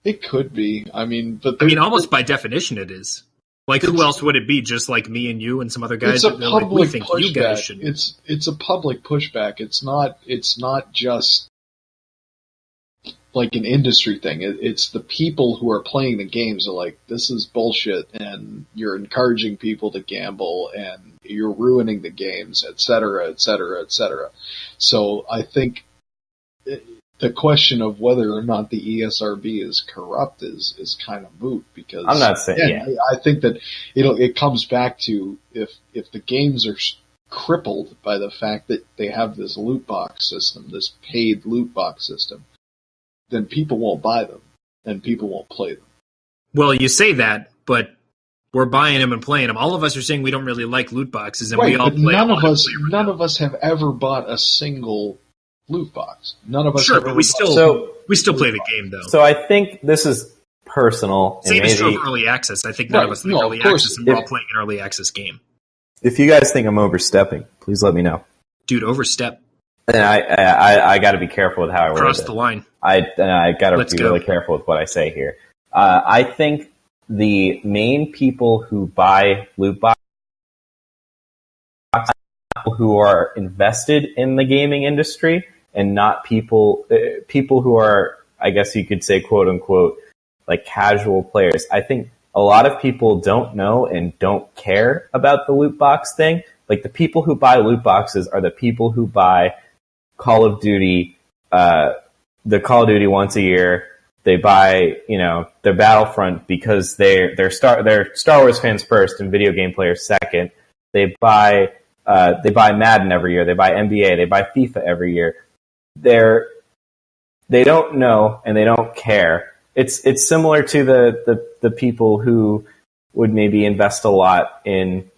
It could be. Almost by definition, it is. Like, who else would it be? Just like me and you and some other guys. It's a public pushback. You guys should. It's a public pushback. It's not just like an industry thing. It's the people who are playing the games are like, this is bullshit, and you're encouraging people to gamble, and you're ruining the games, et cetera, et cetera, et cetera. So I think the question of whether or not the ESRB is corrupt is kind of moot, because I'm not saying. I think that it comes back to if the games are crippled by the fact that they have this loot box system, this paid loot box system, then people won't buy them and people won't play them. Well, you say that, but we're buying them and playing them. All of us are saying we don't really like loot boxes, and we all play. None of us have ever bought a single loot box. None of us. Sure, but we still play the game though. So I think this is personal. Same is true of early access. I think none of us like early access, and we're all playing an early access game. If you guys think I'm overstepping, please let me know. Dude, overstep. And I got to be careful with how I word it. Cross the line. I got to be really careful with what I say here. I think the main people who buy loot boxes are people who are invested in the gaming industry, and not people who are, I guess you could say, quote unquote, like casual players. I think a lot of people don't know and don't care about the loot box thing. Like, the people who buy loot boxes are the people who buy Call of Duty, the Call of Duty once a year. They buy, their Battlefront because they're Star Wars fans first and video game players second. They buy Madden every year. They buy NBA. They buy FIFA every year. They don't know and they don't care. It's similar to the people who would maybe invest a lot in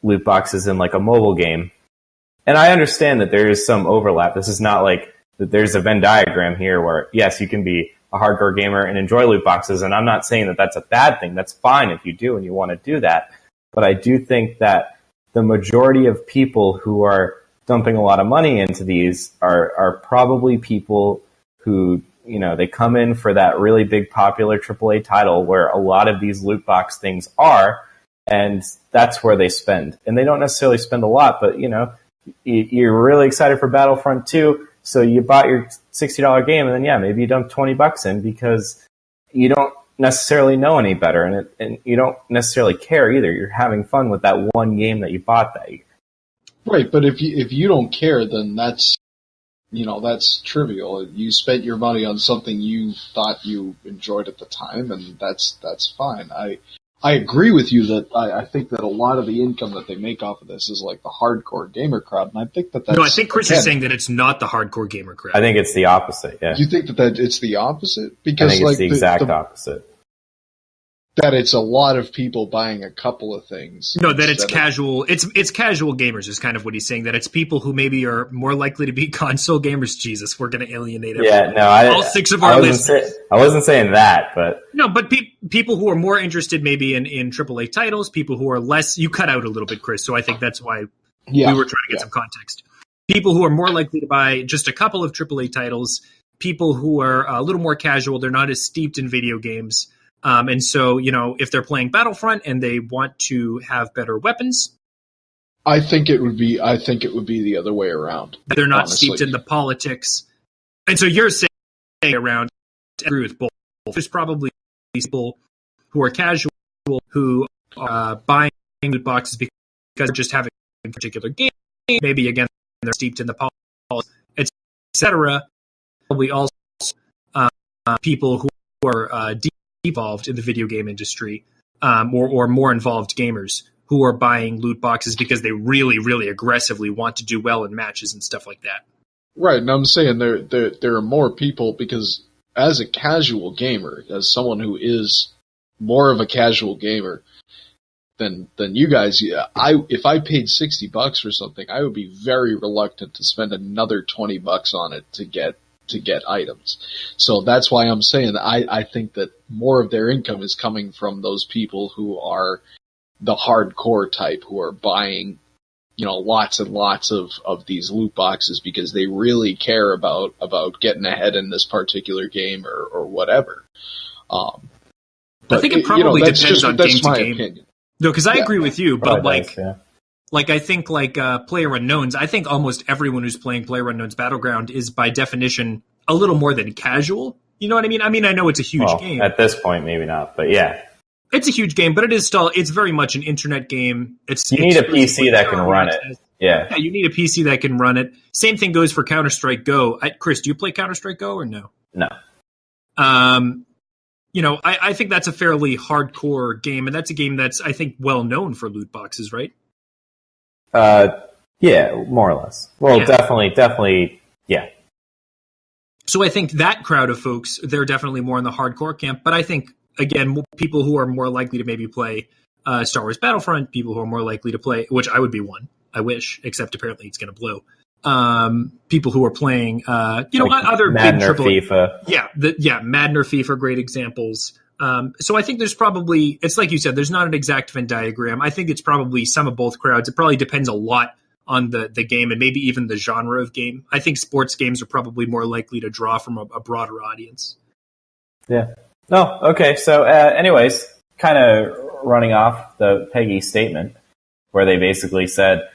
loot boxes in like a mobile game. And I understand that there is some overlap. This is not like that there's a Venn diagram here where, yes, you can be a hardcore gamer and enjoy loot boxes. And I'm not saying that that's a bad thing. That's fine if you do and you want to do that. But I do think that the majority of people who are dumping a lot of money into these are probably people who, they come in for that really big popular AAA title where a lot of these loot box things are, and that's where they spend. And they don't necessarily spend a lot, but, you're really excited for Battlefront 2, so you bought your $60 game, and then, maybe you dump $20 in because you don't necessarily know any better, and you don't necessarily care either. You're having fun with that one game that you bought that year. Right, but if you don't care, then that's trivial. You spent your money on something you thought you enjoyed at the time, and that's fine. I agree with you that I think that a lot of the income that they make off of this is like the hardcore gamer crowd, and I think that's... No, I think Chris is saying that it's not the hardcore gamer crowd. I think it's the opposite, yeah. You think that it's the opposite? Because I think it's the exact opposite. That it's a lot of people buying a couple of things. No, that it's casual. It's casual gamers is kind of what he's saying. That it's people who maybe are more likely to be console gamers. Jesus, we're going to alienate everyone. Yeah, no, all six of our listeners. I wasn't saying that, but no, but people who are more interested maybe in AAA titles. People who are less. You cut out a little bit, Chris. So I think that's why we were trying to get some context. People who are more likely to buy just a couple of AAA titles. People who are a little more casual. They're not as steeped in video games. And so, if they're playing Battlefront and they want to have better weapons, I think it would be the other way around. they're not honestly. steeped in the politics. And so you're saying around, I agree with both. There's probably people who are casual who are buying loot boxes because they're just having a particular game. Maybe again they're steeped in the politics, etc. Probably also people who are deep involved in the video game industry, or more involved gamers who are buying loot boxes because they really, really aggressively want to do well in matches and stuff like that. Right, and I'm saying there are more people because as a casual gamer, as someone who is more of a casual gamer than you guys, if I paid $60 for something, I would be very reluctant to spend another $20 on it to get items. So that's why I'm saying I think that more of their income is coming from those people who are the hardcore type, who are buying, lots and lots of these loot boxes because they really care about getting ahead in this particular game or whatever. I think it probably depends on game to game. Opinion. No, because I agree with you, but I think PlayerUnknown's, I think almost everyone who's playing PlayerUnknown's Battleground is by definition a little more than casual. You know what I mean? I mean, I know it's a huge game. At this point, maybe not, but yeah. It's a huge game, but it's very much an internet game. You need a PC that can run it. Yeah, you need a PC that can run it. Same thing goes for Counter-Strike Go. Chris, do you play Counter-Strike Go or no? No. I think that's a fairly hardcore game, and that's a game that's, I think, well known for loot boxes, right? Yeah, more or less. Well, yeah. Definitely, yeah. So I think that crowd of folks, they're definitely more in the hardcore camp, but I think, again, people who are more likely to maybe play Star Wars Battlefront, people who are more likely to play, which I would be one, I wish, except apparently it's going to blow. People who are playing, other Madden big or FIFA. Madden or FIFA, great examples. So I think there's probably, it's like you said, there's not an exact Venn diagram. I think it's probably some of both crowds. It probably depends a lot on the game and maybe even the genre of game. I think sports games are probably more likely to draw from a broader audience. Yeah. No, okay. So anyways, kind of running off the Peggy statement where they basically said,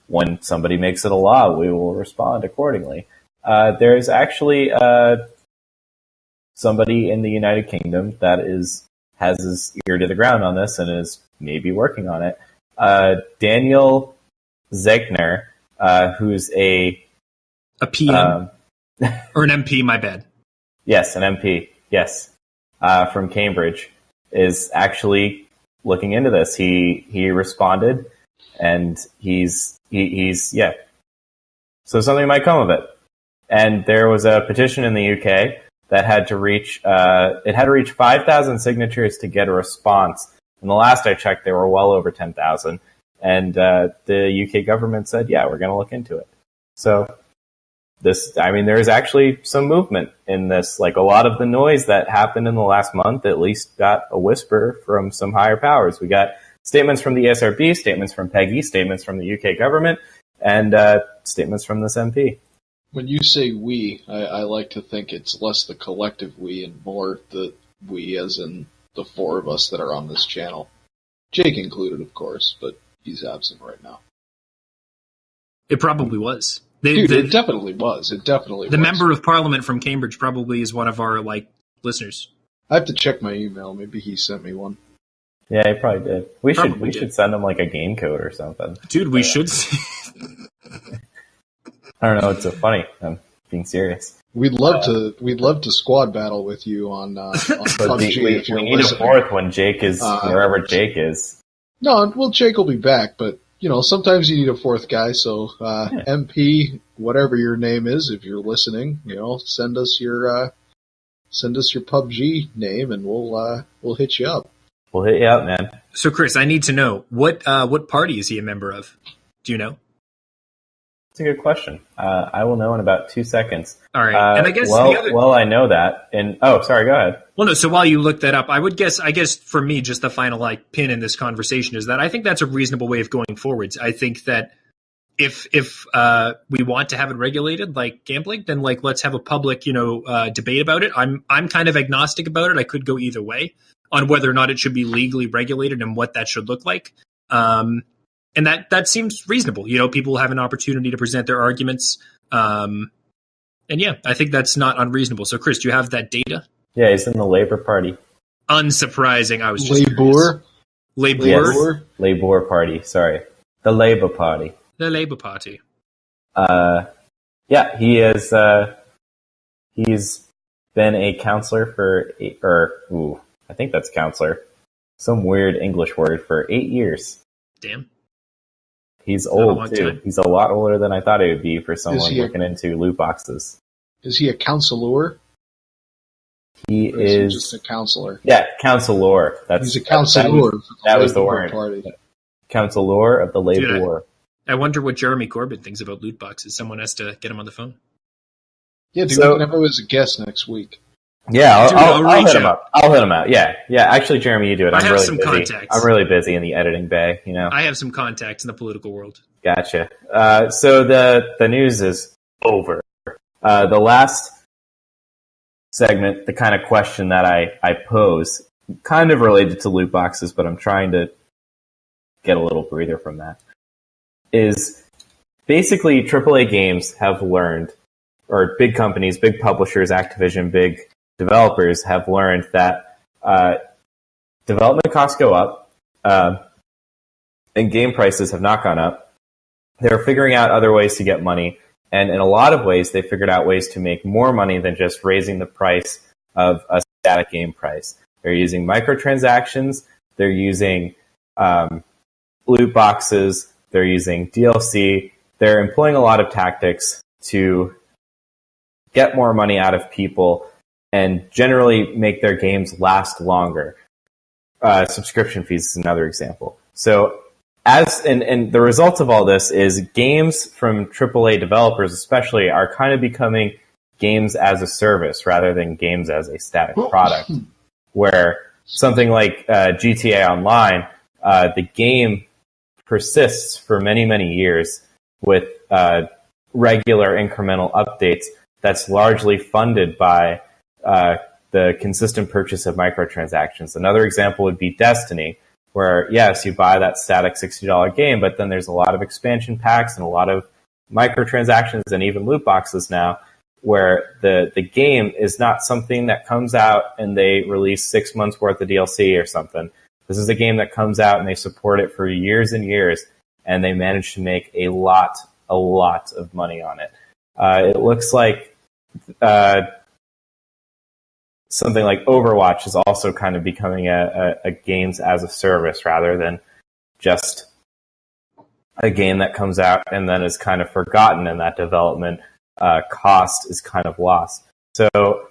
when somebody makes it a law, we will respond accordingly. There's actually somebody in the United Kingdom that has his ear to the ground on this and is maybe working on it. Daniel Zegner, who's a PM or an MP, my bad. Yes, an MP. Yes, from Cambridge, is actually looking into this. He responded, and he's So something might come of it. And there was a petition in the UK that had to reach 5,000 signatures to get a response. And the last I checked, there were well over 10,000. And the UK government said, yeah, we're going to look into it. So there's actually some movement in this. Like, a lot of the noise that happened in the last month at least got a whisper from some higher powers. We got statements from the ESRB, statements from Peggy, statements from the UK government, and statements from this MP. When you say we, I like to think it's less the collective we and more the we as in the four of us that are on this channel. Jake included, of course, but he's absent right now. It probably was. It definitely was. The member of parliament from Cambridge probably is one of our listeners. I have to check my email. Maybe he sent me one. Yeah, he probably did. We should send him like a game code or something. Dude, we should. I don't know. It's so funny. I'm being serious. We'd love to squad battle with you on PUBG. If you're we need a fourth when Jake is wherever Jake is. No, well, Jake will be back, but sometimes you need a fourth guy. So MP, whatever your name is, if you're listening, send us your PUBG name, and we'll hit you up. We'll hit you up, man. So, Chris, I need to know what party is he a member of? Do you know? That's a good question. I will know in about 2 seconds. All right. And I guess I know that. And sorry, go ahead. Well, no. So while you look that up, I guess for me, just the final pin in this conversation is that I think that's a reasonable way of going forwards. I think that if we want to have it regulated like gambling, then like let's have a public debate about it. I'm kind of agnostic about it. I could go either way on whether or not it should be legally regulated and what that should look like. And that seems reasonable. People have an opportunity to present their arguments. And yeah, I think that's not unreasonable. So Chris, do you have that data? Yeah, he's in the Labour Party. Unsurprising. I was just Labour. Yes, Labour Party. Sorry, the Labour Party. The Labour Party. Yeah, he is. He's been a counselor for I think that's counselor. Some weird English word for 8 years. Damn. He's old too. Time. He's a lot older than I thought he would be for someone looking into loot boxes. Is he a counselor? He is just a counselor. Yeah, counselor. He's a counselor. That was the word. Party. Counselor of the Labour. I wonder what Jeremy Corbyn thinks about loot boxes. Someone has to get him on the phone. Yeah, dude, we can have him as a guest next week. Yeah, I'll hit him up. I'll hit him out. Yeah. Actually, Jeremy, you do it. I have some contacts. I'm really busy in the editing bay. I have some contacts in the political world. Gotcha. So the news is over. The last segment, the kind of question that I pose, kind of related to loot boxes, but I'm trying to get a little breather from that, is basically AAA games have learned, or big companies, big publishers, Activision, big developers have learned that development costs go up and game prices have not gone up. They're figuring out other ways to get money, and in a lot of ways, they figured out ways to make more money than just raising the price of a static game price. They're using microtransactions, they're using loot boxes, they're using DLC, they're employing a lot of tactics to get more money out of people and generally make their games last longer. Subscription fees is another example. So and the result of all this is games from AAA developers especially are kind of becoming games as a service rather than games as a static product, where something like GTA Online, the game persists for many, many years with regular incremental updates that's largely funded by the consistent purchase of microtransactions. Another example would be Destiny, where, yes, you buy that static $60 game, but then there's a lot of expansion packs and a lot of microtransactions and even loot boxes now, where the game is not something that comes out and they release 6 months worth of DLC or something. This is a game that comes out and they support it for years and years, and they manage to make a lot of money on it. It looks like something like Overwatch is also kind of becoming a games as a service rather than just a game that comes out and then is kind of forgotten, and that development cost is kind of lost. So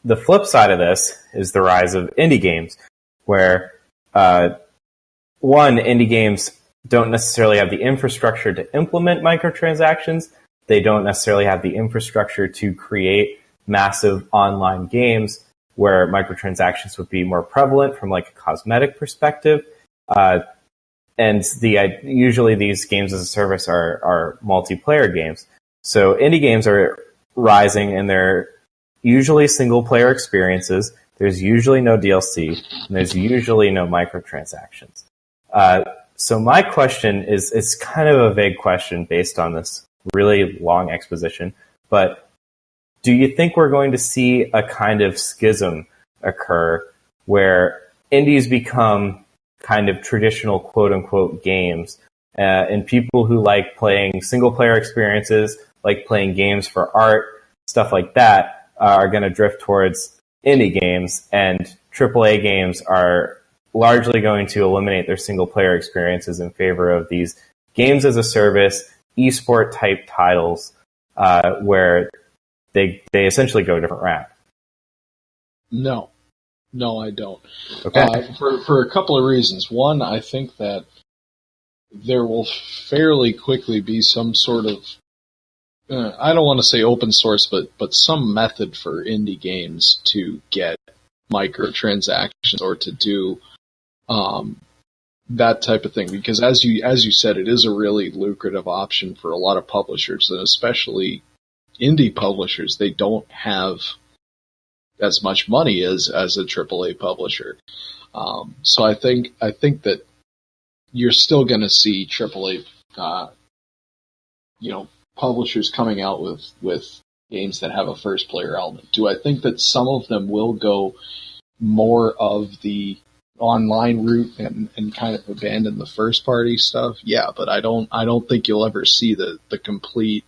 the flip side of this is the rise of indie games, where indie games don't necessarily have the infrastructure to implement microtransactions. They don't necessarily have the infrastructure to create massive online games where microtransactions would be more prevalent from like a cosmetic perspective. And usually these games as a service are multiplayer games. So indie games are rising, and they're usually single player experiences. There's usually no DLC, and there's usually no microtransactions. So my question is, it's kind of a vague question based on this really long exposition, but do you think we're going to see a kind of schism occur where indies become kind of traditional quote-unquote games, and people who like playing single-player experiences, like playing games for art, stuff like that, are going to drift towards indie games, and AAA games are largely going to eliminate their single-player experiences in favor of these games as a service, esport-type titles, where they essentially go a different route? No, I don't. Okay. For a couple of reasons. One, I think that there will fairly quickly be some sort of, I don't want to say open source, but some method for indie games to get microtransactions or to do that type of thing, because as you said, it is a really lucrative option for a lot of publishers, and especially indie publishers. They don't have as much money as a AAA publisher. So I think that you're still going to see AAA, publishers coming out with games that have a first player element. Do I think that some of them will go more of the online route and kind of abandon the first party stuff? Yeah, but I don't think you'll ever see the complete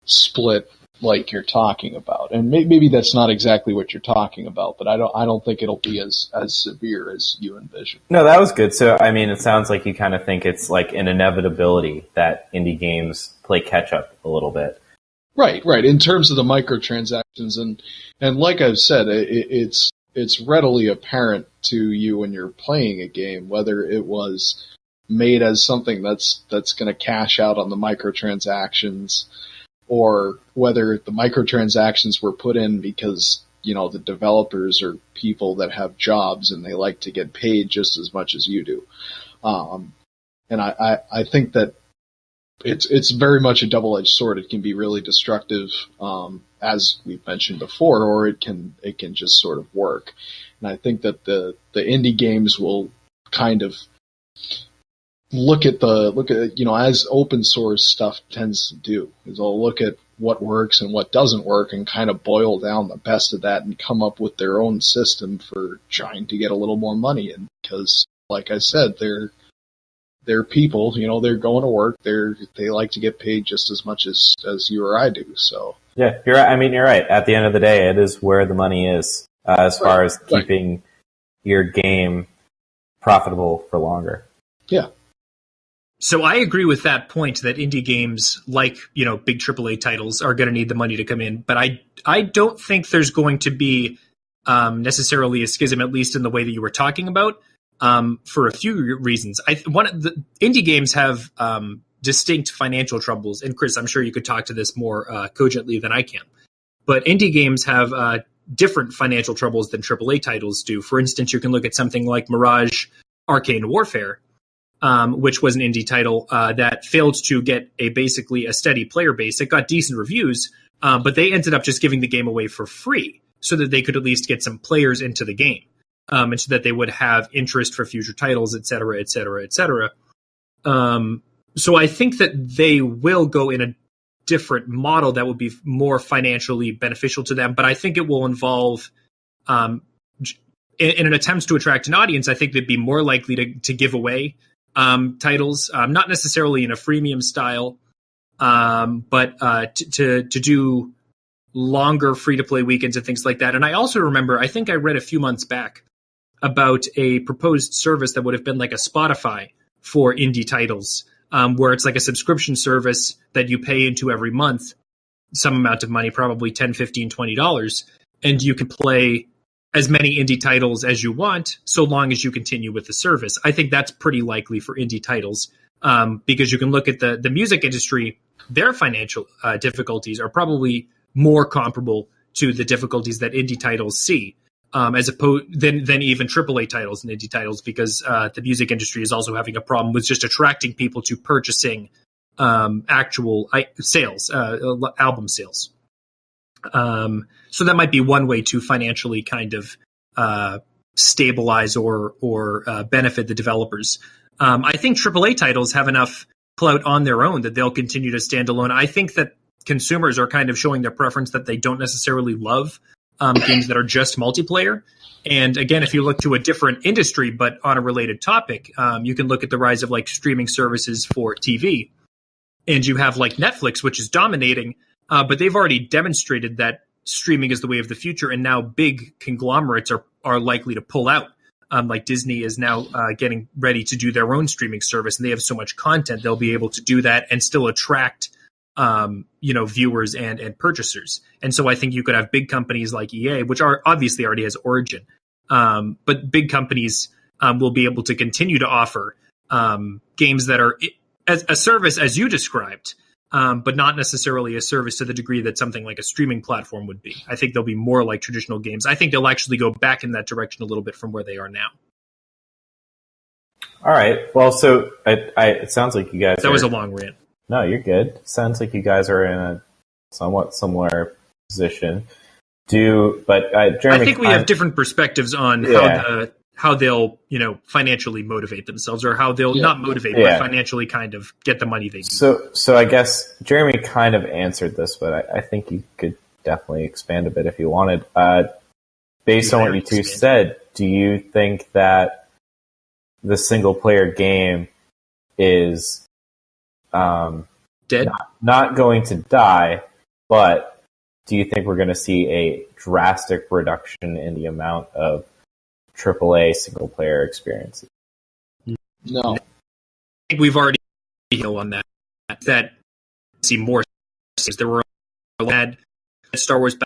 split like you're talking about. And maybe that's not exactly what you're talking about, but I don't think it'll be as severe as you envision. No, that was good. So, I mean, it sounds like you kind of think it's like an inevitability that indie games play catch up a little bit. Right. In terms of the microtransactions, and like I've said, it's readily apparent to you when you're playing a game whether it was made as something that's going to cash out on the microtransactions, or whether the microtransactions were put in because, the developers are people that have jobs and they like to get paid just as much as you do. And I think that it's very much a double-edged sword. It can be really destructive, as we've mentioned before, or it can just sort of work. And I think that the indie games will kind of look at as open source stuff tends to do, is they'll look at what works and what doesn't work and kind of boil down the best of that and come up with their own system for trying to get a little more money in. Because, like I said, they're people, they're going to work. They like to get paid just as much as you or I do. So yeah, you're right. At the end of the day, it is where the money is, as far as keeping your game profitable for longer. Yeah. So I agree with that point that indie games like, big AAA titles are going to need the money to come in. But I don't think there's going to be necessarily a schism, at least in the way that you were talking about, for a few reasons. The indie games have distinct financial troubles. And Chris, I'm sure you could talk to this more cogently than I can. But indie games have different financial troubles than AAA titles do. For instance, you can look at something like Mirage Arcane Warfare, which was an indie title that failed to get basically a steady player base. It got decent reviews, but they ended up just giving the game away for free so that they could at least get some players into the game, and so that they would have interest for future titles, et cetera, et cetera, et cetera. So I think that they will go in a different model that will be more financially beneficial to them, but I think it will involve in an attempt to attract an audience. I think they'd be more likely to give away titles, not necessarily in a freemium style, but to do longer free-to-play weekends and things like that. And I also remember, I think I read a few months back about a proposed service that would have been like a Spotify for indie titles, where it's like a subscription service that you pay into every month, some amount of money, probably $10, $15, $20, and you can play as many indie titles as you want, so long as you continue with the service. I think that's pretty likely for indie titles, because you can look at the music industry. Their financial difficulties are probably more comparable to the difficulties that indie titles see, as opposed than even AAA titles and indie titles, because the music industry is also having a problem with just attracting people to purchasing actual sales, album sales. So that might be one way to financially kind of stabilize or benefit the developers. I think AAA titles have enough clout on their own that they'll continue to stand alone. I think that consumers are kind of showing their preference that they don't necessarily love games that are just multiplayer. And again, if you look to a different industry but on a related topic, you can look at the rise of like streaming services for TV. And you have like Netflix, which is dominating, but they've already demonstrated that streaming is the way of the future, and now big conglomerates are likely to pull out. Like Disney is now getting ready to do their own streaming service, and they have so much content they'll be able to do that and still attract viewers and purchasers. And so I think you could have big companies like EA, which are obviously already has Origin, but big companies will be able to continue to offer games that are as a service as you described, but not necessarily a service to the degree that something like a streaming platform would be. I think they'll be more like traditional games. I think they'll actually go back in that direction a little bit from where they are now. All right. Well, so it sounds like you guys. That was a long rant. No, you're good. Sounds like you guys are in a somewhat similar position. Jeremy, I think we have different perspectives on how they'll financially motivate themselves, or how they'll not motivate, but financially kind of get the money they need. So I guess Jeremy kind of answered this, but I think you could definitely expand a bit if you wanted. Based on what you two said, do you think that the single player game is dead? Not going to die, but do you think we're going to see a drastic reduction in the amount of AAA single player experiences? No. I think we've already on that. That see more. There were had Star Wars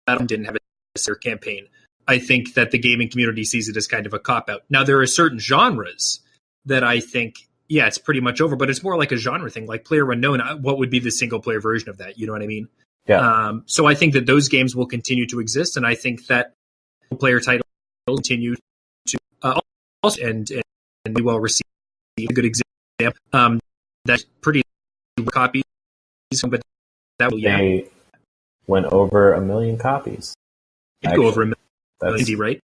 Battle didn't have a campaign. I think that the gaming community sees it as kind of a cop-out. Now, there are certain genres that I think, it's pretty much over, but it's more like a genre thing, like PlayerUnknown. What would be the single-player version of that? You know what I mean? Yeah. So I think that those games will continue to exist, and I think that player titles will continue to also and be well received. A good example. That's pretty copies, but that will, They went over 1 million copies. It'd go over 1 million. Indie, right?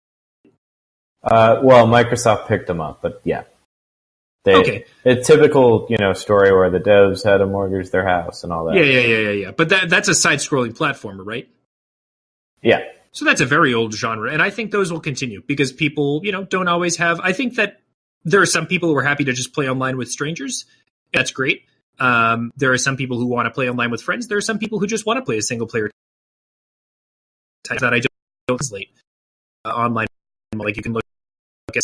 Well, Microsoft picked them up, but yeah. Okay. A typical, story where the devs had to mortgage their house and all that. Yeah. But that's a side-scrolling platformer, right? Yeah. So that's a very old genre, and I think those will continue because people, don't always have. I think that there are some people who are happy to just play online with strangers. That's great. There are some people who want to play online with friends. There are some people who just want to play a single-player type that I don't translate. Online, like you can look at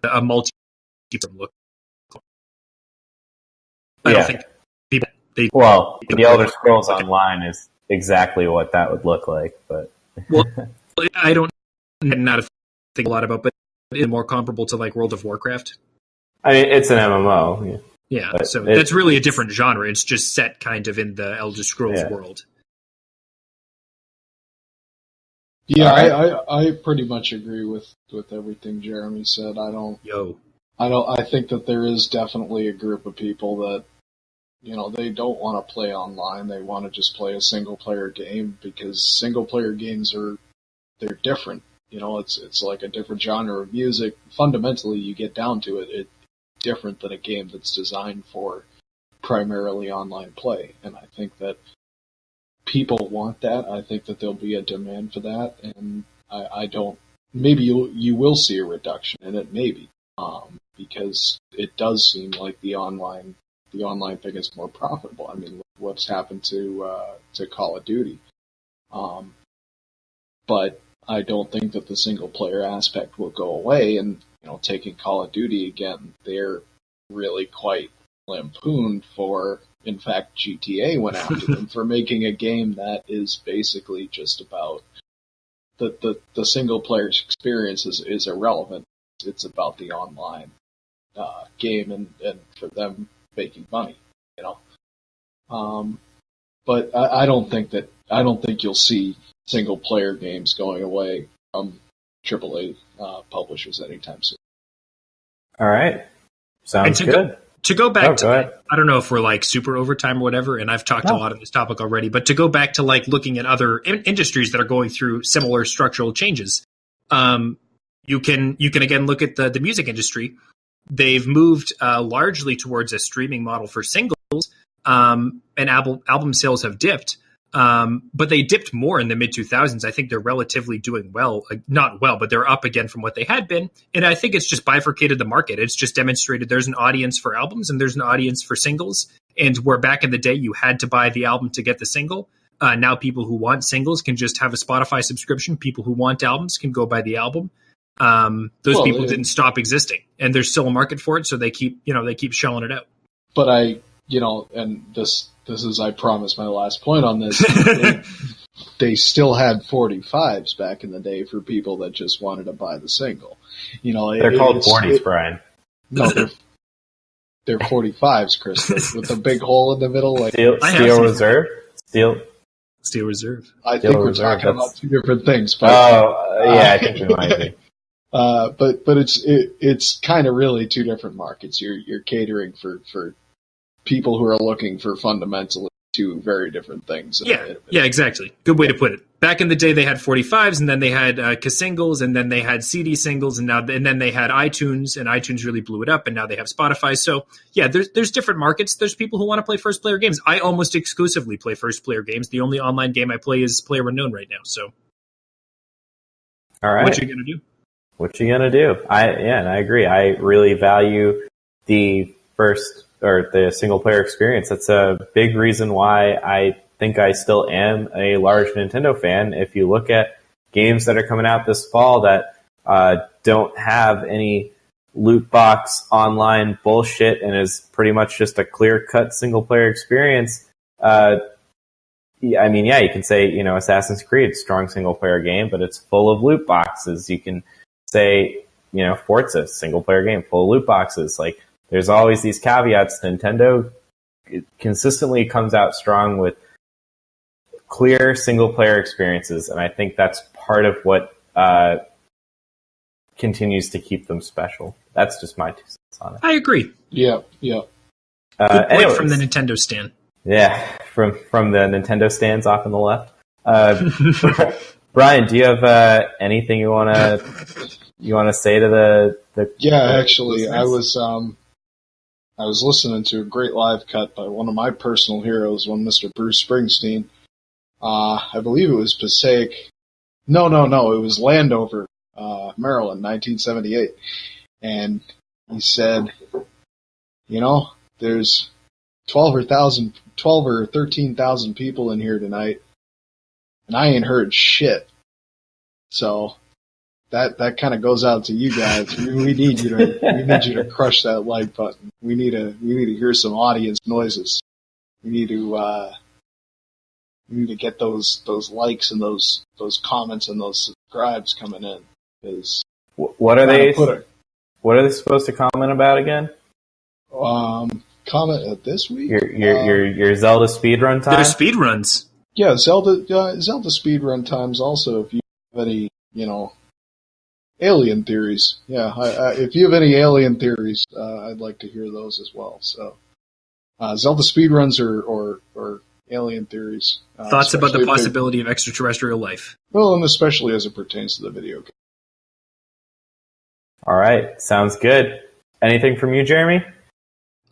a multi look. I don't think people. The Elder Scrolls Online is exactly what that would look like, but I don't not think a lot about, but it's more comparable to like World of Warcraft. I mean, it's an MMO. Yeah, so that's really a different genre. It's just set kind of in the Elder Scrolls world. Yeah, I pretty much agree with everything Jeremy said. I think that there is definitely a group of people that, they don't want to play online. They want to just play a single player game because single player games they're different. It's like a different genre of music. Fundamentally, you get down to it, it's different than a game that's designed for primarily online play. And I think that people want that. I think that there'll be a demand for that, and I don't. Maybe you will see a reduction in it, maybe, because it does seem like the online thing is more profitable. I mean, what's happened to Call of Duty, but I don't think that the single player aspect will go away. And taking Call of Duty again, they're really quite lampooned for. In fact, GTA went after them for making a game that is basically just about the single player experience is irrelevant. It's about the online game and for them making money, But I don't think you'll see single player games going away from AAA publishers anytime soon. All right, sounds good. To go back I don't know if we're like super overtime or whatever, and I've talked a lot on this topic already, but to go back to like looking at other industries that are going through similar structural changes, you can again look at the music industry. They've moved largely towards a streaming model for singles, and album sales have dipped. But they dipped more in the mid-2000s. I think they're relatively doing well. Not well, but they're up again from what they had been. And I think it's just bifurcated the market. It's just demonstrated there's an audience for albums and there's an audience for singles. And where back in the day you had to buy the album to get the single, now people who want singles can just have a Spotify subscription. People who want albums can go buy the album. Those people didn't stop existing. And there's still a market for it, so they keep shelling it out. But and this is, I promise, my last point on this. They still had 45s back in the day for people that just wanted to buy the single. They're called 40s, Brian. No, they're 45s, Chris, with the big hole in the middle. Like Steel Reserve? Steel Reserve. I think we're talking about two different things. But, I think we might be. But it's kind of really two different markets. You're catering for people who are looking for fundamentally two very different things. Yeah, exactly. Good way to put it. Back in the day, they had 45s, and then they had singles, and then they had CD singles, and then they had iTunes, and iTunes really blew it up, and now they have Spotify. So yeah, there's different markets. There's people who want to play first player games. I almost exclusively play first player games. The only online game I play is PlayerUnknown right now. So, all right, what you gonna do? What you gonna do? And I agree. I really value the first or the single player experience. That's a big reason why I think I still am a large Nintendo fan. If you look at games that are coming out this fall that don't have any loot box online bullshit and is pretty much just a clear cut single player experience. You can say, Assassin's Creed, strong single player game, but it's full of loot boxes. You can say, Forza, single player game, full of loot boxes. Like, there's always these caveats. Nintendo consistently comes out strong with clear single player experiences, and I think that's part of what continues to keep them special. That's just my 2 cents on it. I agree. Yeah. Good point from the Nintendo stand. Yeah, from the Nintendo stands off on the left. Brian, do you have anything you want to say to the? Yeah, actually, I was listening to a great live cut by one of my personal heroes, one Mr. Bruce Springsteen. I believe it was Passaic. No, it was Landover, Maryland, 1978. And he said, there's 12 or 13,000 people in here tonight, and I ain't heard shit. So that kind of goes out to you guys. We need you to crush that like button. We need to hear some audience noises. We need to get those likes and those comments and those subscribes coming in. Because what are they supposed to comment about again? Comment this week. Your Zelda speedrun time. They're speedruns. Yeah, Zelda speedrun times. Also, if you have any, alien theories. Yeah, if you have any alien theories, I'd like to hear those as well. So, Zelda speedruns or alien theories. Thoughts about the possibility of extraterrestrial life. Well, and especially as it pertains to the video game. All right, sounds good. Anything from you, Jeremy?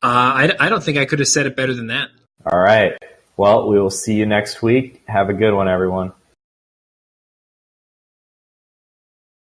I don't think I could have said it better than that. All right. Well, we will see you next week. Have a good one, everyone.